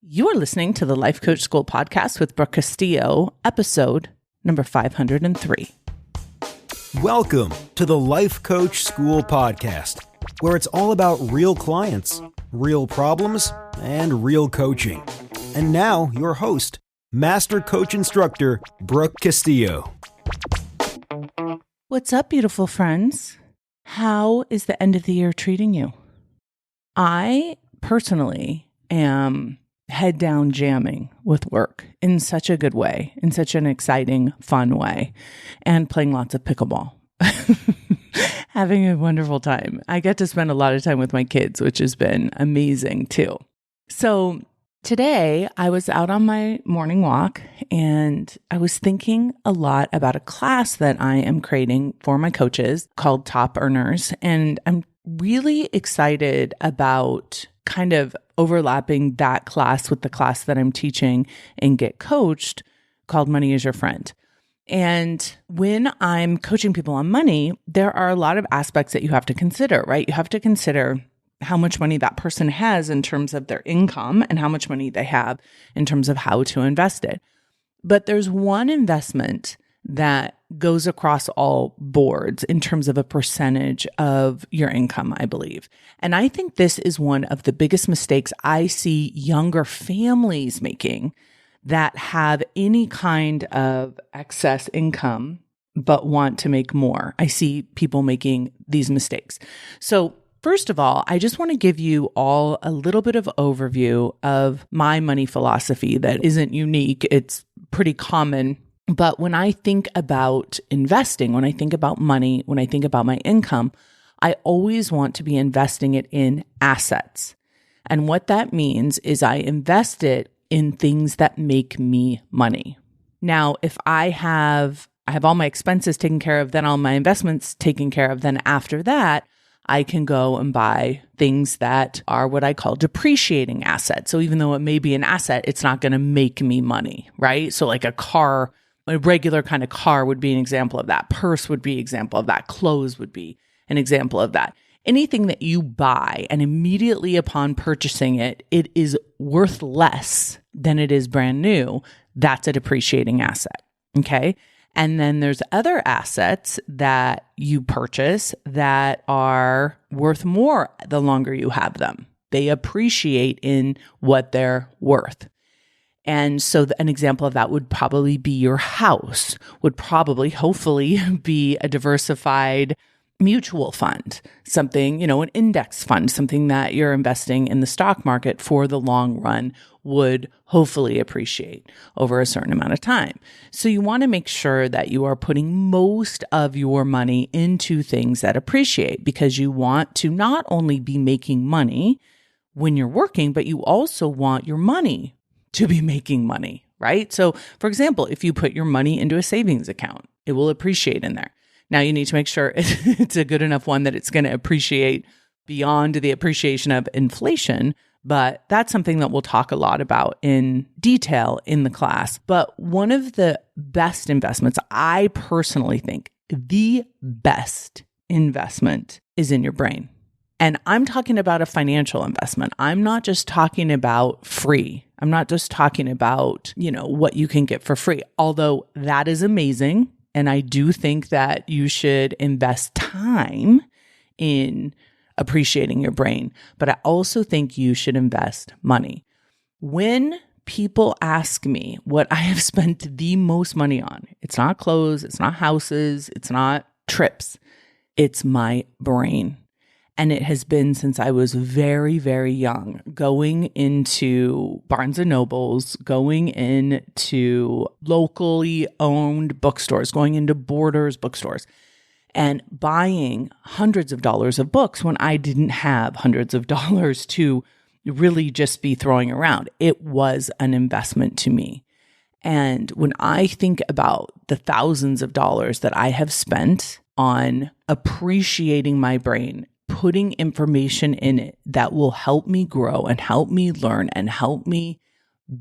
You are listening to the Life Coach School podcast with Brooke Castillo, episode number 503. Welcome to the Life Coach School podcast, where it's all about real clients, real problems, and real coaching. And now, your host, Master Coach Instructor, Brooke Castillo. What's up, beautiful friends? How is the end of the year treating you? I personally am head down jamming with work in such a good way, in such an exciting, fun way, and playing lots of pickleball. Having a wonderful time. I get to spend a lot of time with my kids, which has been amazing too. So today I was out on my morning walk and I was thinking a lot about a class that I am creating for my coaches called Top Earners. And I'm really excited about kind of overlapping that class with the class that I'm teaching in Get Coached called Money is Your Friend. And when I'm coaching people on money, there are a lot of aspects that you have to consider, right? You have to consider how much money that person has in terms of their income and how much money they have in terms of how to invest it. But there's one investment that goes across all boards in terms of a percentage of your income, I believe. And I think this is one of the biggest mistakes I see younger families making that have any kind of excess income but want to make more. I see people making these mistakes. So first of all, I just want to give you all a little bit of overview of my money philosophy that isn't unique. It's pretty common. But when I think about investing, when I think about money, when I think about my income, I always want to be investing it in assets. And what that means is I invest it in things that make me money. Now, if I have all my expenses taken care of, then all my investments taken care of, then after that, I can go and buy things that are what I call depreciating assets. So even though it may be an asset, it's not going to make me money, right? So like a car, a regular kind of car would be an example of that. Purse would be an example of that. Clothes would be an example of that. Anything that you buy and immediately upon purchasing it, it is worth less than it is brand new. That's a depreciating asset. Okay. And then there's other assets that you purchase that are worth more the longer you have them. They appreciate in what they're worth. And so an example of that would probably be your house, would probably, hopefully, be a diversified mutual fund, something, an index fund, something that you're investing in the stock market for the long run would hopefully appreciate over a certain amount of time. So you want to make sure that you are putting most of your money into things that appreciate because you want to not only be making money when you're working, but you also want your money to be making money, right? So for example, if you put your money into a savings account, it will appreciate in there. Now you need to make sure it's a good enough one that it's going to appreciate beyond the appreciation of inflation, but that's something that we'll talk a lot about in detail in the class. But one of the best investments, I personally think the best investment is in your brain. And I'm talking about a financial investment. I'm not just talking about free. I'm not just talking about, what you can get for free, although that is amazing. And I do think that you should invest time in appreciating your brain. But I also think you should invest money. When people ask me what I have spent the most money on, it's not clothes, it's not houses, it's not trips, it's my brain. And it has been since I was very, very young, going into Barnes & Nobles, going into locally owned bookstores, going into Borders bookstores, and buying hundreds of dollars of books when I didn't have hundreds of dollars to really just be throwing around. It was an investment to me. And when I think about the thousands of dollars that I have spent on appreciating my brain, putting information in it that will help me grow and help me learn and help me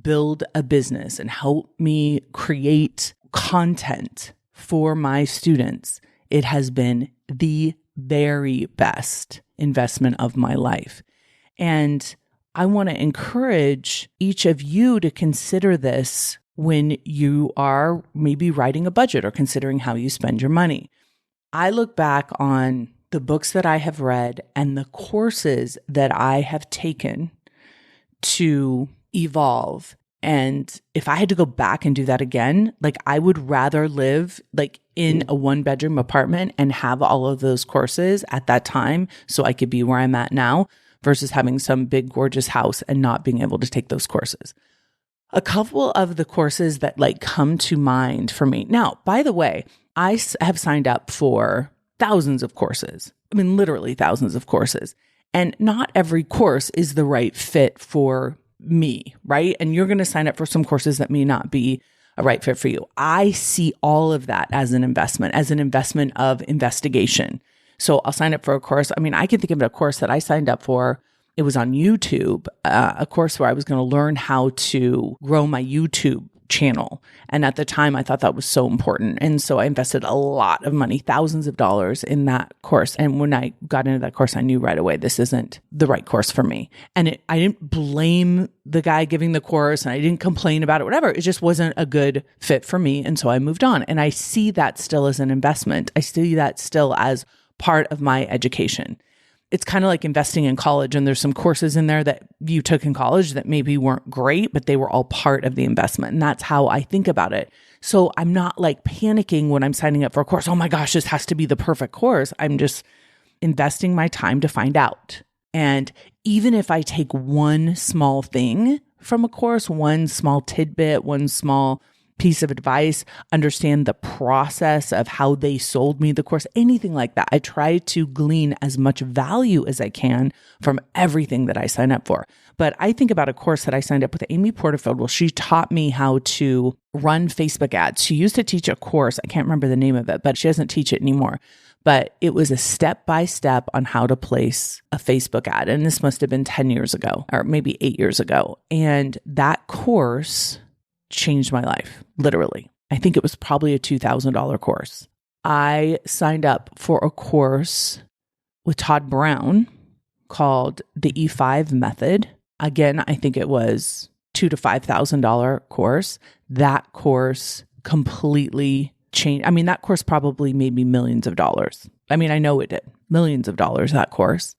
build a business and help me create content for my students, it has been the very best investment of my life. And I want to encourage each of you to consider this when you are maybe writing a budget or considering how you spend your money. I look back on the books that I have read and the courses that I have taken to evolve. And if I had to go back and do that again, like I would rather live like in a 1-bedroom apartment and have all of those courses at that time so I could be where I'm at now versus having some big gorgeous house and not being able to take those courses. A couple of the courses that like come to mind for me. Now, by the way, I have signed up for thousands of courses. I mean, literally thousands of courses. And not every course is the right fit for me, right? And you're going to sign up for some courses that may not be a right fit for you. I see all of that as an investment of investigation. So I'll sign up for a course. I mean, I can think of a course that I signed up for. It was on YouTube, a course where I was going to learn how to grow my YouTube channel. And at the time, I thought that was so important. And so I invested a lot of money, thousands of dollars in that course. And when I got into that course, I knew right away, this isn't the right course for me. And I didn't blame the guy giving the course and I didn't complain about it, whatever. It just wasn't a good fit for me. And so I moved on. And I see that still as an investment. I see that still as part of my education. It's kind of like investing in college, and there's some courses in there that you took in college that maybe weren't great, but they were all part of the investment. And that's how I think about it. So I'm not like panicking when I'm signing up for a course. Oh my gosh, this has to be the perfect course. I'm just investing my time to find out. And even if I take one small thing from a course, one small tidbit, one small piece of advice, understand the process of how they sold me the course, anything like that. I try to glean as much value as I can from everything that I sign up for. But I think about a course that I signed up with Amy Porterfield. Well, she taught me how to run Facebook ads. She used to teach a course. I can't remember the name of it, but she doesn't teach it anymore. But it was a step-by-step on how to place a Facebook ad. And this must have been 10 years ago, or maybe 8 years ago. And that course changed my life, literally. I think it was probably a $2,000 course. I signed up for a course with Todd Brown called the E5 Method. Again, I think it was $2,000 to $5,000 course. That course completely changed. I mean, that course probably made me millions of dollars. I mean, I know it did. Millions of dollars, that course.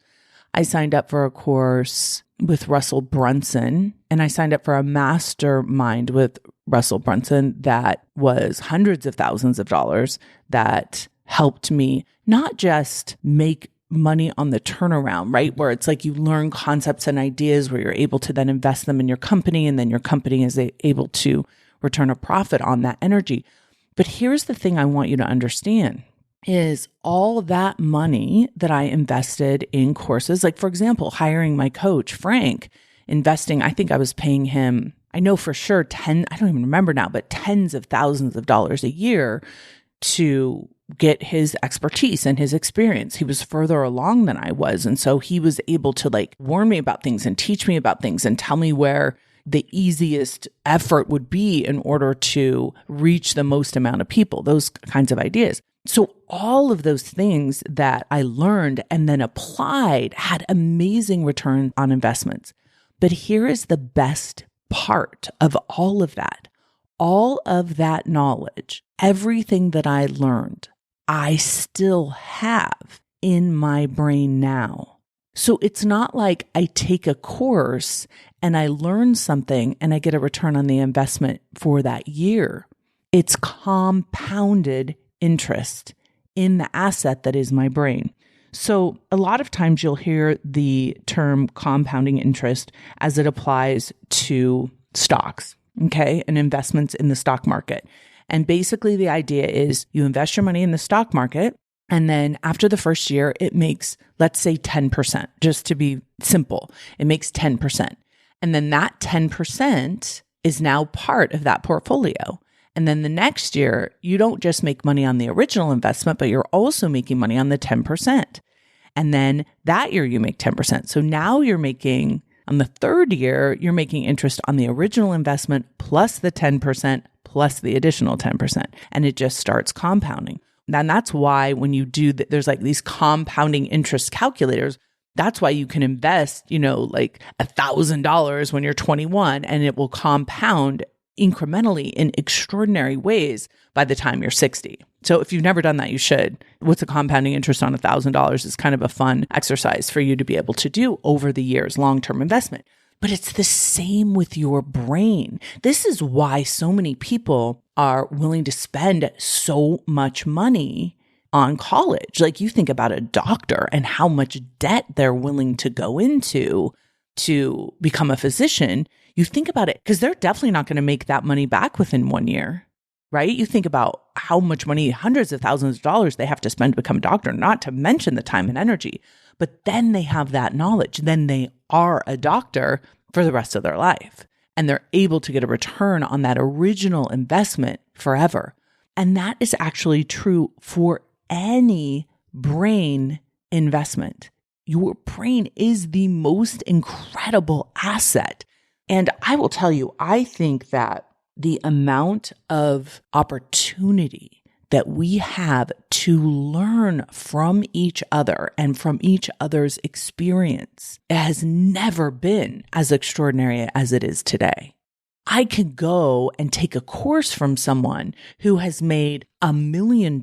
I signed up for a course with Russell Brunson, and I signed up for a mastermind with Russell Brunson that was hundreds of thousands of dollars that helped me not just make money on the turnaround, right? Where it's like you learn concepts and ideas where you're able to then invest them in your company, and then your company is able to return a profit on that energy. But here's the thing I want you to understand is all that money that I invested in courses, like for example, hiring my coach, Frank, investing, I think I was paying him, I know for sure, I don't even remember now, but tens of thousands of dollars a year to get his expertise and his experience. He was further along than I was. And so he was able to like warn me about things and teach me about things and tell me where the easiest effort would be in order to reach the most amount of people, those kinds of ideas. So all of those things that I learned and then applied had amazing return on investments. But here is the best part of all of that. All of that knowledge, everything that I learned, I still have in my brain now. So it's not like I take a course and I learn something and I get a return on the investment for that year. It's compounded interest in the asset that is my brain. So a lot of times you'll hear the term compounding interest as it applies to stocks, okay, and investments in the stock market. And basically the idea is you invest your money in the stock market, and then after the first year, it makes, let's say 10%, just to be simple. It makes 10%. And then that 10% is now part of that portfolio. And then the next year, you don't just make money on the original investment, but you're also making money on the 10%. And then that year you make 10%. So now you're making, on the third year, you're making interest on the original investment plus the 10% plus the additional 10%. And it just starts compounding. And that's why when you do, there's like these compounding interest calculators That's why you can invest, like $1,000 when you're 21, and it will compound incrementally in extraordinary ways by the time you're 60. So if you've never done that, you should. What's the compounding interest on $1,000 is kind of a fun exercise for you to be able to do over the years, long-term investment. But it's the same with your brain. This is why so many people are willing to spend so much money on college. Like, you think about a doctor and how much debt they're willing to go into to become a physician. You think about it, because they're definitely not going to make that money back within 1 year, right? You think about how much money, hundreds of thousands of dollars they have to spend to become a doctor, not to mention the time and energy. But then they have that knowledge. Then they are a doctor for the rest of their life. And they're able to get a return on that original investment forever. And that is actually true for any brain investment. Your brain is the most incredible asset. And I will tell you, I think that the amount of opportunity that we have to learn from each other and from each other's experience has never been as extraordinary as it is today. I could go and take a course from someone who has made $1 million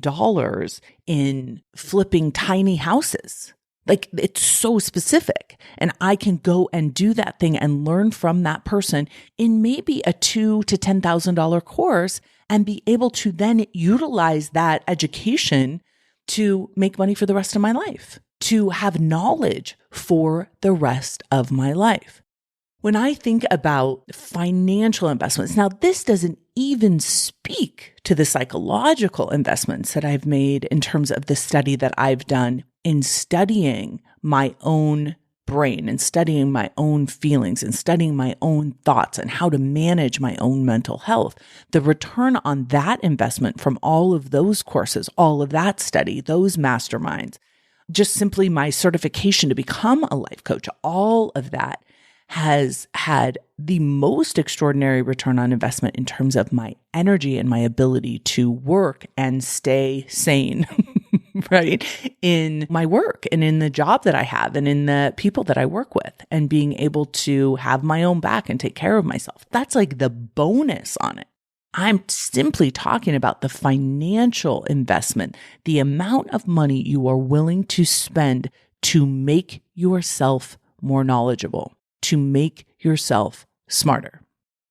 in flipping tiny houses. Like, it's so specific. And I can go and do that thing and learn from that person in maybe a $2,000 to $10,000 course, and be able to then utilize that education to make money for the rest of my life, to have knowledge for the rest of my life. When I think about financial investments, now this doesn't even speak to the psychological investments that I've made in terms of the study that I've done in studying my own brain and studying my own feelings and studying my own thoughts and how to manage my own mental health. The return on that investment from all of those courses, all of that study, those masterminds, just simply my certification to become a life coach, all of that has had the most extraordinary return on investment in terms of my energy and my ability to work and stay sane, right? In my work and in the job that I have and in the people that I work with, and being able to have my own back and take care of myself. That's like the bonus on it. I'm simply talking about the financial investment, the amount of money you are willing to spend to make yourself more knowledgeable, to make yourself smarter.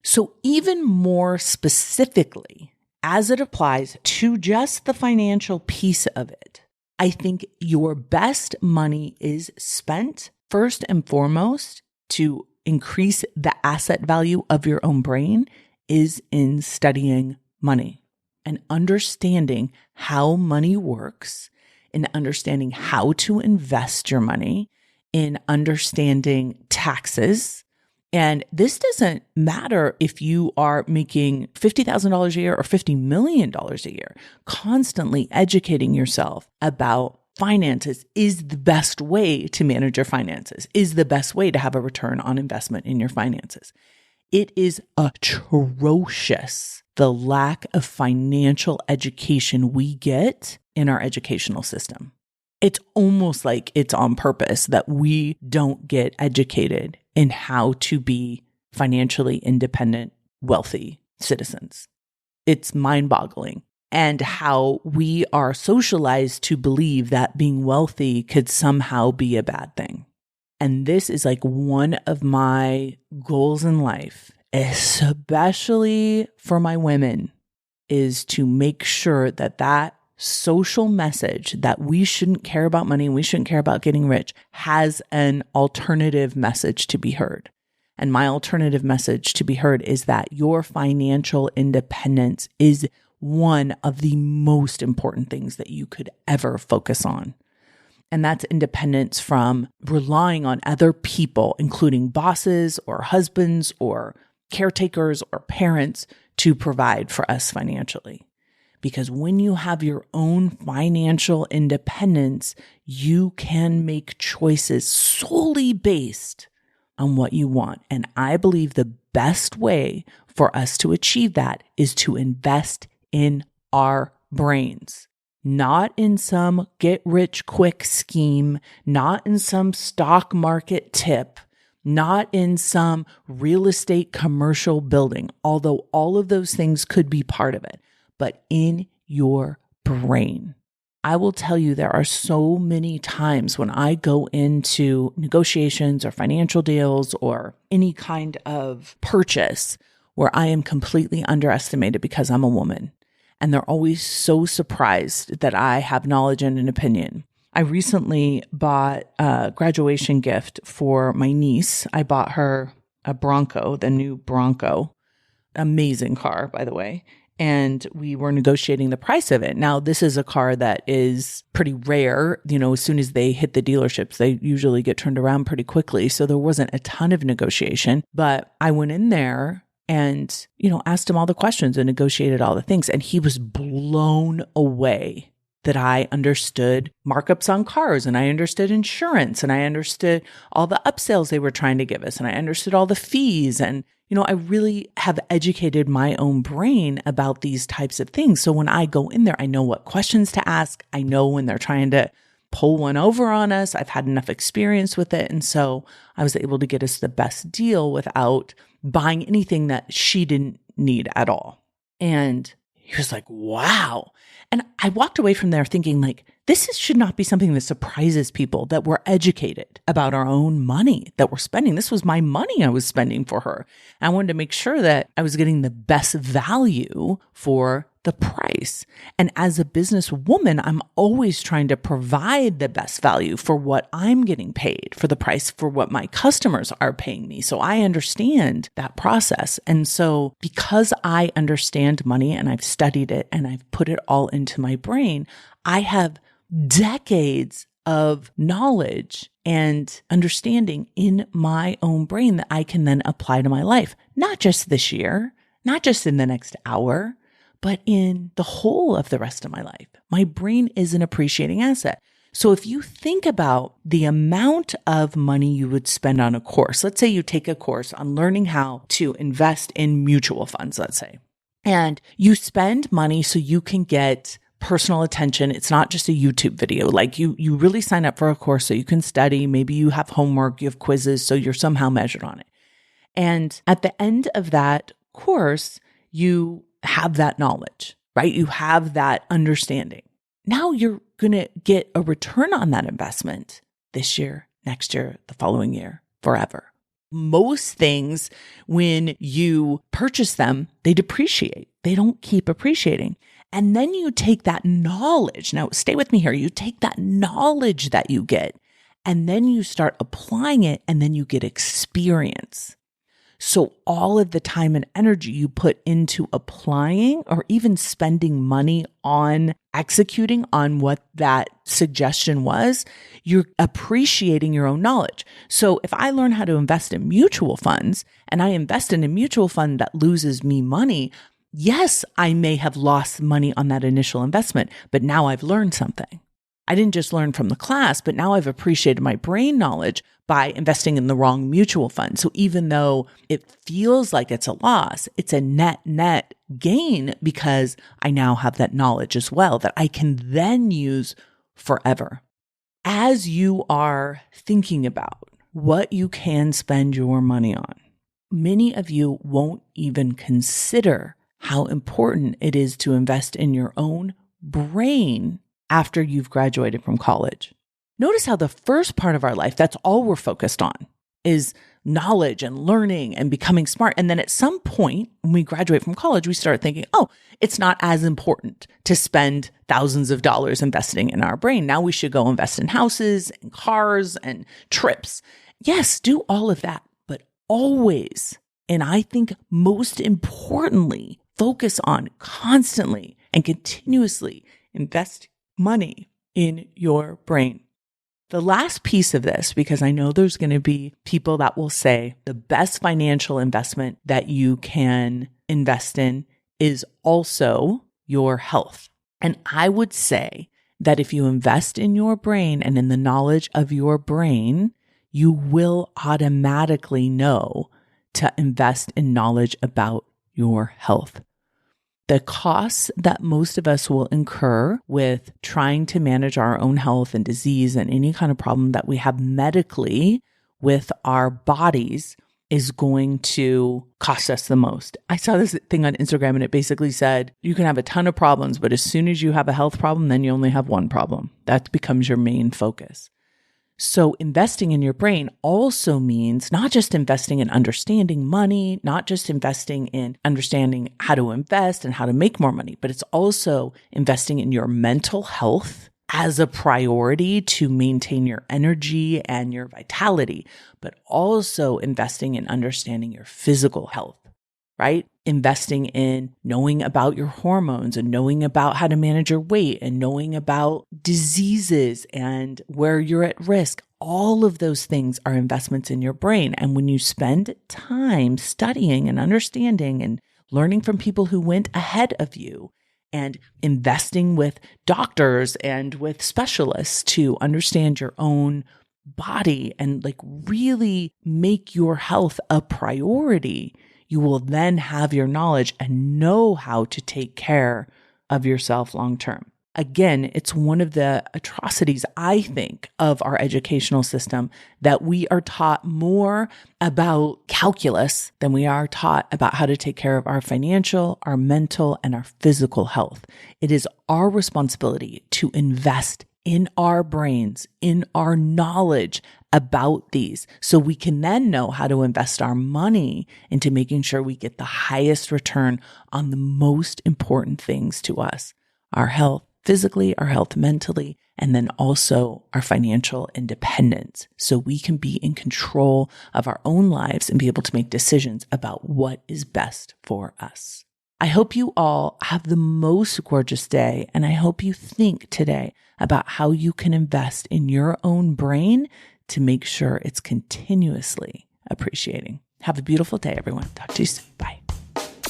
So even more specifically, as it applies to just the financial piece of it, I think your best money is spent first and foremost to increase the asset value of your own brain is in studying money and understanding how money works, in understanding how to invest your money, in understanding taxes. And this doesn't matter if you are making $50,000 a year or $50 million a year. Constantly educating yourself about finances is the best way to manage your finances, is the best way to have a return on investment in your finances. It is atrocious, the lack of financial education we get in our educational system. It's almost like it's on purpose that we don't get educated in how to be financially independent, wealthy citizens. It's mind-boggling. And how we are socialized to believe that being wealthy could somehow be a bad thing. And this is like one of my goals in life, especially for my women, is to make sure that that social message that we shouldn't care about money and we shouldn't care about getting rich has an alternative message to be heard. And my alternative message to be heard is that your financial independence is one of the most important things that you could ever focus on. And that's independence from relying on other people, including bosses or husbands or caretakers or parents, to provide for us financially. Because when you have your own financial independence, you can make choices solely based on what you want. And I believe the best way for us to achieve that is to invest in our brains. not in some get rich quick scheme, not in some stock market tip, not in some real estate commercial building, although all of those things could be part of it, but in your brain. I will tell you, there are so many times when I go into negotiations or financial deals or any kind of purchase where I am completely underestimated because I'm a woman. And they're always so surprised that I have knowledge and an opinion. I recently bought a graduation gift for my niece. I bought her a Bronco, the new Bronco. Amazing car, by the way. And we were negotiating the price of it. Now, this is a car that is pretty rare. As soon as they hit the dealerships, they usually get turned around pretty quickly. So there wasn't a ton of negotiation. But I went in there and, asked him all the questions and negotiated all the things. And he was blown away that I understood markups on cars, and I understood insurance, and I understood all the upsells they were trying to give us, and I understood all the fees. And, I really have educated my own brain about these types of things. So when I go in there, I know what questions to ask. I know when they're trying to pull one over on us. I've had enough experience with it. And so I was able to get us the best deal without buying anything that she didn't need at all. And he was like, wow. And I walked away from there thinking should not be something that surprises people, that we're educated about our own money that we're spending. This was my money I was spending for her. And I wanted to make sure that I was getting the best value for the price. And as a businesswoman, I'm always trying to provide the best value for what I'm getting paid, for the price for what my customers are paying me. So I understand that process. And so because I understand money and I've studied it and I've put it all into my brain, I have decades of knowledge and understanding in my own brain that I can then apply to my life, not just this year, not just in the next hour, but in the whole of the rest of my life. My brain is an appreciating asset. So if you think about the amount of money you would spend on a course, let's say you take a course on learning how to invest in mutual funds, let's say, and you spend money so you can get personal attention. It's not just a YouTube video. You really sign up for a course so you can study. Maybe you have homework, you have quizzes, so you're somehow measured on it. And at the end of that course, you have that knowledge, right? You have that understanding. Now you're going to get a return on that investment this year, next year, the following year, forever. Most things, when you purchase them, they depreciate. They don't keep appreciating. And then you take that knowledge. Now, stay with me here. You take that knowledge that you get, and then you start applying it, and then you get experience. So all of the time and energy you put into applying or even spending money on executing on what that suggestion was, you're appreciating your own knowledge. So if I learn how to invest in mutual funds and I invest in a mutual fund that loses me money, yes, I may have lost money on that initial investment, but now I've learned something. I didn't just learn from the class, but now I've appreciated my brain knowledge by investing in the wrong mutual fund. So even though it feels like it's a loss, it's a net gain because I now have that knowledge as well that I can then use forever. As you are thinking about what you can spend your money on, many of you won't even consider how important it is to invest in your own brain after you've graduated from college. Notice how the first part of our life, that's all we're focused on, is knowledge and learning and becoming smart. And then at some point, when we graduate from college, we start thinking, oh, it's not as important to spend thousands of dollars investing in our brain. Now we should go invest in houses and cars and trips. Yes, do all of that, but always, and I think most importantly, focus on constantly and continuously invest money in your brain. The last piece of this, because I know there's going to be people that will say the best financial investment that you can invest in is also your health. And I would say that if you invest in your brain and in the knowledge of your brain, you will automatically know to invest in knowledge about your health. The costs that most of us will incur with trying to manage our own health and disease and any kind of problem that we have medically with our bodies is going to cost us the most. I saw this thing on Instagram and it basically said, you can have a ton of problems, but as soon as you have a health problem, then you only have one problem. That becomes your main focus. So investing in your brain also means not just investing in understanding money, not just investing in understanding how to invest and how to make more money, but it's also investing in your mental health as a priority to maintain your energy and your vitality, but also investing in understanding your physical health, right? Investing in knowing about your hormones and knowing about how to manage your weight and knowing about diseases and where you're at risk. All of those things are investments in your brain. And when you spend time studying and understanding and learning from people who went ahead of you and investing with doctors and with specialists to understand your own body and like really make your health a priority, you will then have your knowledge and know how to take care of yourself long term. Again, it's one of the atrocities, I think, of our educational system that we are taught more about calculus than we are taught about how to take care of our financial, our mental, and our physical health. It is our responsibility to invest in our brains, in our knowledge about these, so we can then know how to invest our money into making sure we get the highest return on the most important things to us, our health physically, our health mentally, and then also our financial independence, so we can be in control of our own lives and be able to make decisions about what is best for us. I hope you all have the most gorgeous day, and I hope you think today about how you can invest in your own brain to make sure it's continuously appreciating. Have a beautiful day, everyone. Talk to you soon. Bye.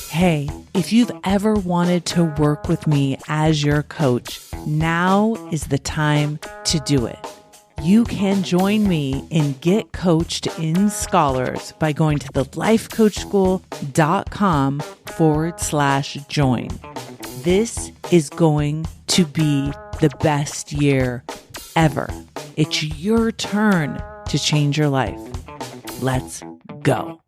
Hey, if you've ever wanted to work with me as your coach, now is the time to do it. You can join me in Get Coached in Scholars by going to thelifecoachschool.com/join. This is going to be the best year ever. It's your turn to change your life. Let's go.